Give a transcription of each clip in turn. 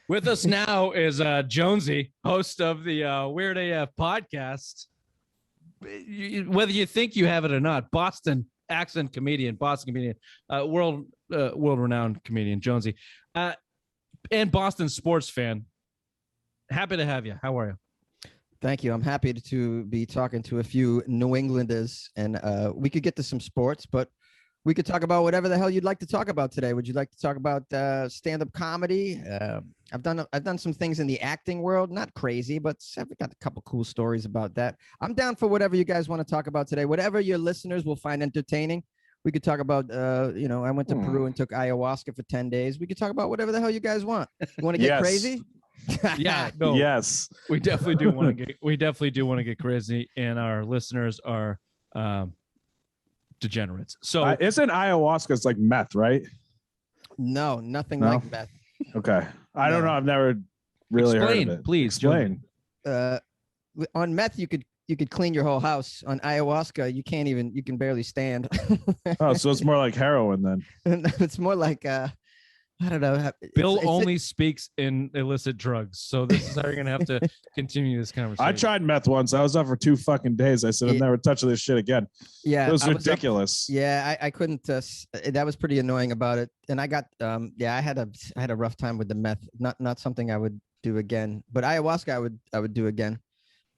With us now is Jonesy, host of the Weird AF podcast. Whether you think you have it or not, Boston accent comedian, world-renowned comedian, Jonesy, and Boston sports fan. Happy to have you. How are you? Thank you. I'm happy to be talking to a few New Englanders, and we could get to some sports, but we could talk about whatever the hell you'd like to talk about today. Would you like to talk about stand-up comedy? I've done some things in the acting world, not crazy, but I've got a couple cool stories about that. I'm down for whatever you guys want to talk about today. Whatever your listeners will find entertaining. We could talk about, I went to Peru and took ayahuasca for 10 days. We could talk about whatever the hell you guys want. You want to get crazy? Yeah, no, yes, we definitely do want to get crazy, and our listeners are degenerates. So isn't ayahuasca, it's like meth, right? No, nothing like meth. Okay, I don't know. I've never really heard of it. Please explain. On meth, you could clean your whole house. On ayahuasca, you can barely stand. Oh, so it's more like heroin then. It's more like I don't know. Bill only speaks in illicit drugs, so this is how you're gonna have to continue this conversation. I tried meth once. I was up for 2 fucking days. I said I'm never touching this shit again. Yeah, it was ridiculous. I couldn't. That was pretty annoying about it, and I got I had a rough time with the meth. Not something I would do again, but ayahuasca I would do again.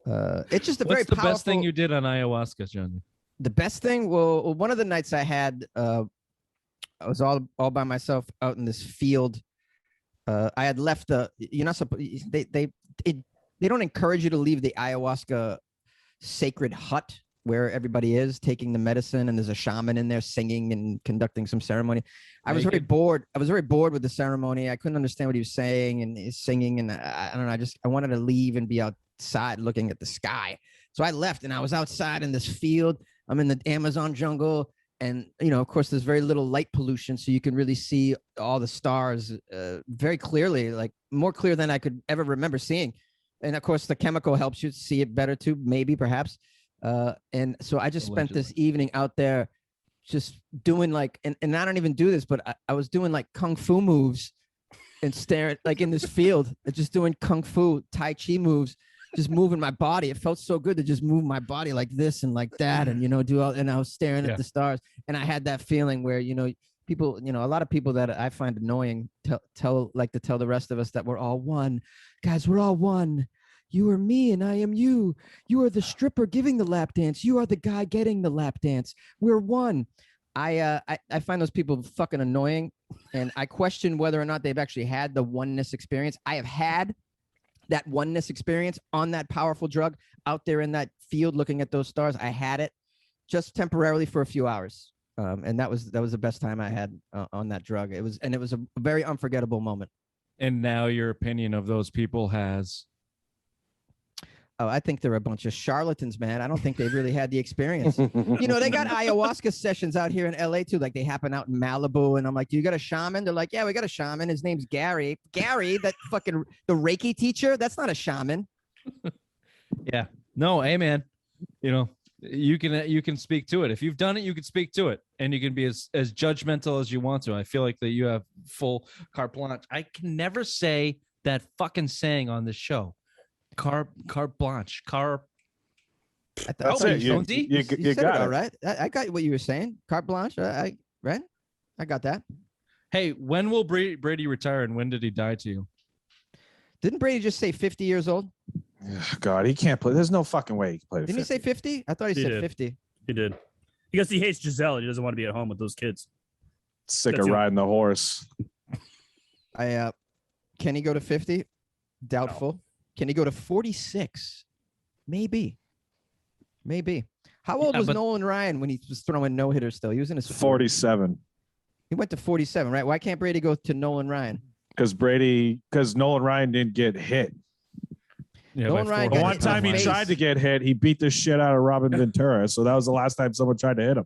It's just What's the best thing you did on ayahuasca, John? The best thing? Well, one of the nights I had. I was all by myself out in this field. I had left you're not supposed. They don't encourage you to leave the ayahuasca sacred hut where everybody is taking the medicine, and there's a shaman in there singing and conducting some ceremony. I was very bored. I was very bored with the ceremony. I couldn't understand what he was saying and he's singing, and I don't know. I wanted to leave and be outside looking at the sky. So I left, and I was outside in this field. I'm in the Amazon jungle. And, of course, there's very little light pollution, so you can really see all the stars very clearly, like more clear than I could ever remember seeing. And, of course, the chemical helps you see it better, too, maybe, perhaps. And so I just spent this evening out there just doing and I don't even do this, but I was doing like kung fu moves and staring like in this field, just doing kung fu, Tai Chi moves. Just moving my body. It felt so good to just move my body like this and like that, and and I was staring at the stars, and I had that feeling where people, a lot of people that I find annoying like to tell the rest of us that we're all one. Guys, we're all one. You are me and I am you. You are the stripper giving the lap dance. You are the guy getting the lap dance. We're one. I find those people fucking annoying, and I question whether or not they've actually had the oneness experience. I have had that oneness experience on that powerful drug out there in that field looking at those stars. I had it just temporarily for a few hours. And that was the best time I had on that drug. It was a very unforgettable moment. And now your opinion of those people has... Oh, I think they're a bunch of charlatans, man. I don't think they really had the experience. They got ayahuasca sessions out here in LA too. Like they happen out in Malibu. And I'm like, do you got a shaman? They're like, yeah, we got a shaman. His name's Gary. Gary, that fucking, the Reiki teacher. That's not a shaman. Yeah. No, hey man, you can speak to it. If you've done it, you can speak to it, and you can be as judgmental as you want to. I feel like that you have full carte blanche. I can never say that fucking saying on this show. Carte blanche. That's it. You said got it all it. right. I got what you were saying. Carte blanche. Right? I got that. Hey, when will Brady retire, and when did he die to you? Didn't Brady just say 50 years old? God, he can't play. There's no fucking way he can play. Didn't he say 50? I thought he said 50. He did. Because he hates Giselle. He doesn't want to be at home with those kids. Sick of riding the horse. Can he go to 50? Doubtful. No. Can he go to 46? Maybe. How old was Nolan Ryan when he was throwing no-hitters still? He was in his 47. He went to 47, right? Why can't Brady go to Nolan Ryan? Because Nolan Ryan didn't get hit. Yeah, Nolan Ryan the one time he tried to get hit, he beat the shit out of Robin Ventura. So that was the last time someone tried to hit him.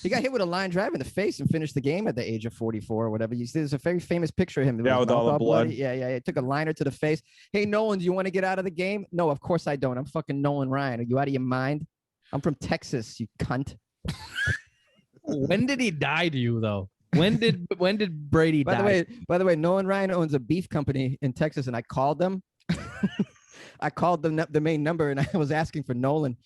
He got hit with a line drive in the face and finished the game at the age of 44 or whatever. There's a very famous picture of him. Yeah, with all the blood. Yeah. He took a liner to the face. Hey, Nolan, do you want to get out of the game? No, of course I don't. I'm fucking Nolan Ryan. Are you out of your mind? I'm from Texas, you cunt. When did he die to you, though? When did Brady die? By the way, Nolan Ryan owns a beef company in Texas, and I called them. I called them the main number, and I was asking for Nolan.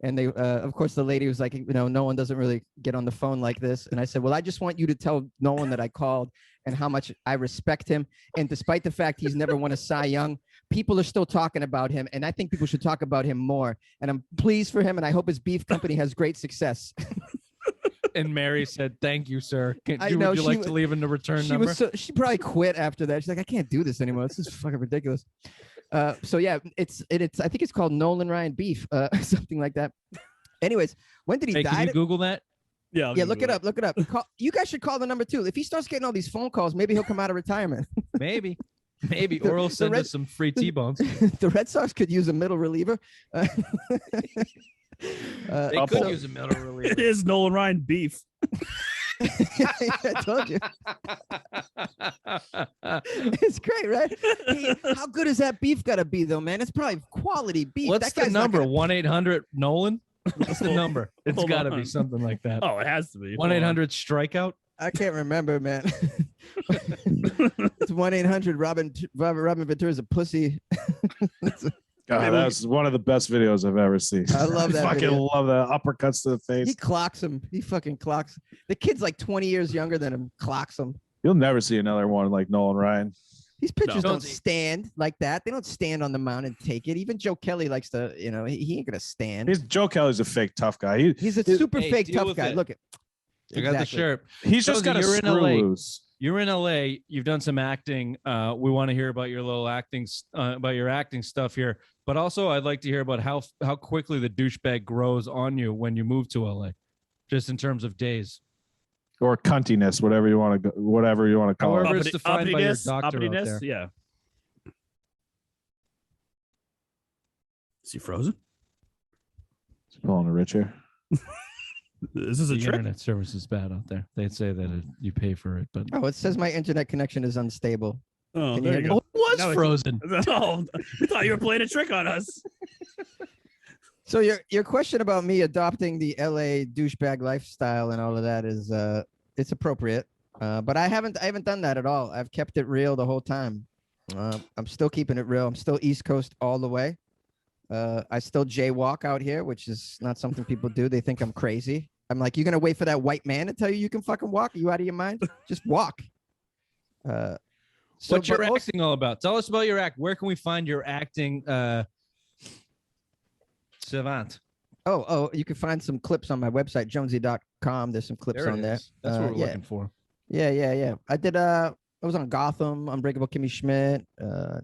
And they, of course, the lady was like, no one doesn't really get on the phone like this. And I said, well, I just want you to tell Nolan that I called and how much I respect him. And despite the fact he's never won a Cy Young, people are still talking about him. And I think people should talk about him more. And I'm pleased for him. And I hope his beef company has great success. And Mary said, thank you, sir. Would you she like was- to leave in the return number? She probably quit after that. She's like, I can't do this anymore. This is fucking ridiculous. So yeah, it's I think it's called Nolan Ryan Beef, something like that. Anyways, when did he Hey, die? can you Google that? Yeah, Yeah, look it up. Look it up. You guys should call the number too. If he starts getting all these phone calls, maybe he'll come out of retirement. Maybe. Or he'll the send Red- us some free T-bones. The Red Sox could use a middle reliever. They Couple. could use a middle reliever. It is Nolan Ryan beef. I told you. It's great, right? Hey, how good is that beef got to be, though, man? It's probably quality beef. What's That the guy's not number? gonna- 1-800 Nolan? What's the number? It's Hold got to be on. something like that. Oh, it has to be. 1-800 strikeout? I can't remember, man. It's 1-800 Robin Ventura's a pussy. God, that's one of the best videos I've ever seen. I love that fucking video. love the uppercuts to the face. He clocks him. He fucking clocks. The kid's like 20 years younger than him. Clocks him. You'll never see another one like Nolan Ryan. These pitchers No. don't stand like that. They don't stand on the mound and take it. Even Joe Kelly likes to, he ain't gonna stand. Joe Kelly's a fake tough guy. He's a super Hey, fake deal tough with guy. it. Look at. I got the shirt. He's just Jonesy, got a you're in screw LA. loose. You're in LA. You've done some acting. We want to hear about your little acting, about your acting stuff here. But also, I'd like to hear about how quickly the douchebag grows on you when you move to LA, just in terms of days. Or cuntiness, whatever you want to call However, it. it's defined by your Uppityness, doctor out uppityness, there. yeah. Is he frozen? He's pulling a rich here. Is this a The trick? internet service is bad out there. They'd say that you pay for it, but Oh, it says my internet connection is unstable. Oh, Can you there hear you me? go. it was Now it's- frozen. Oh, we thought you were playing a trick on us. So your question about me adopting the LA douchebag lifestyle and all of that is it's appropriate. But I haven't done that at all. I've kept it real the whole time. I'm still keeping it real. I'm still East Coast all the way. I still jaywalk out here, which is not something people do. They think I'm crazy. I'm like, you're gonna wait for that white man to tell you can fucking walk? Are you out of your mind? Just walk. What's your but also- acting all about? Tell us about your act. Where can we find your acting savant? Oh, you can find some clips on my website, jonesy.com. There's some clips There it on there. is. That's what we're yeah. looking for. Yeah. I did I was on Gotham, Unbreakable Kimmy Schmidt,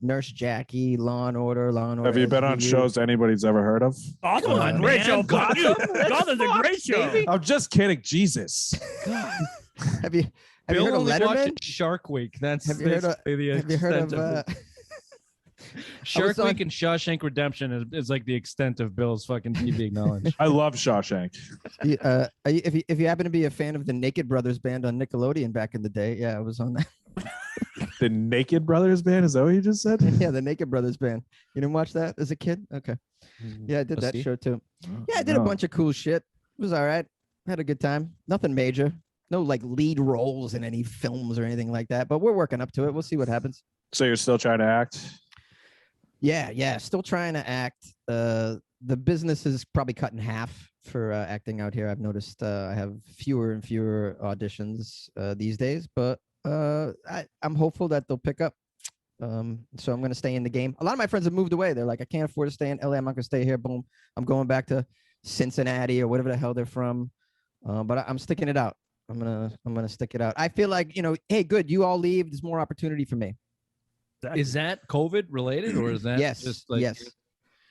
Nurse Jackie, Law and Order. Have you been on SVU. shows anybody's ever heard of? Gotham, Come on, great man. show. Gotham? Gotham's a great show. I'm just kidding. Jesus. Have you Bill heard of only Letterman? watches Shark Week. That's Have you heard of- basically the Have you heard extent of it. Shark was on- Week and Shawshank Redemption is like the extent of Bill's fucking TV knowledge. I love Shawshank. if you happen to be a fan of the Naked Brothers band on Nickelodeon back in the day, yeah, I was on that. The Naked Brothers band? Is that what you just said? Yeah, the Naked Brothers band. You didn't watch that as a kid? Okay. Yeah, I did that Rusty? show too. Yeah, I did a No. bunch of cool shit. It was all right. Had a good time. Nothing major. No like lead roles in any films or anything like that. But we're working up to it. We'll see what happens. So you're still trying to act? Yeah. Still trying to act. The business is probably cut in half for acting out here. I've noticed I have fewer and fewer auditions these days, but I'm hopeful that they'll pick up. So I'm going to stay in the game. A lot of my friends have moved away. They're like, I can't afford to stay in LA. I'm not going to stay here. Boom. I'm going back to Cincinnati or whatever the hell they're from. But I'm sticking it out. I'm gonna stick it out. I feel like, hey, good. You all leave. There's more opportunity for me. Is that COVID related or is that Yes. just like Yes.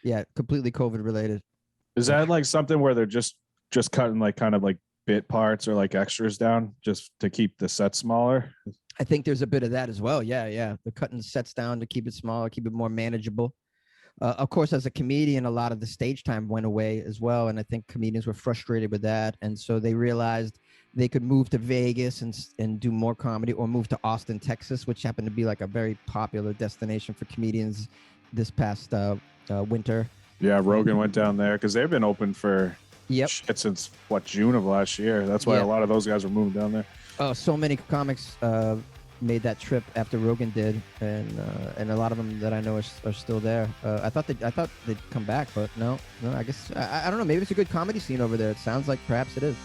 Yeah. Completely COVID related. Is that like something where they're just cutting like kind of like bit parts or like extras down just to keep the set smaller? I think there's a bit of that as well. Yeah. They're cutting sets down to keep it smaller, keep it more manageable. Of course, as a comedian, a lot of the stage time went away as well. And I think comedians were frustrated with that. And so they realized they could move to Vegas and do more comedy, or move to Austin, Texas, which happened to be like a very popular destination for comedians this past winter. Yeah, Rogan went down there because they've been open for Yep. shit since June of last year. That's why Yeah. a lot of those guys were moving down there. Oh, so many comics made that trip after Rogan did, and a lot of them that I know are still there. I thought they'd come back, but no. I guess I don't know. Maybe it's a good comedy scene over there. It sounds like perhaps it is.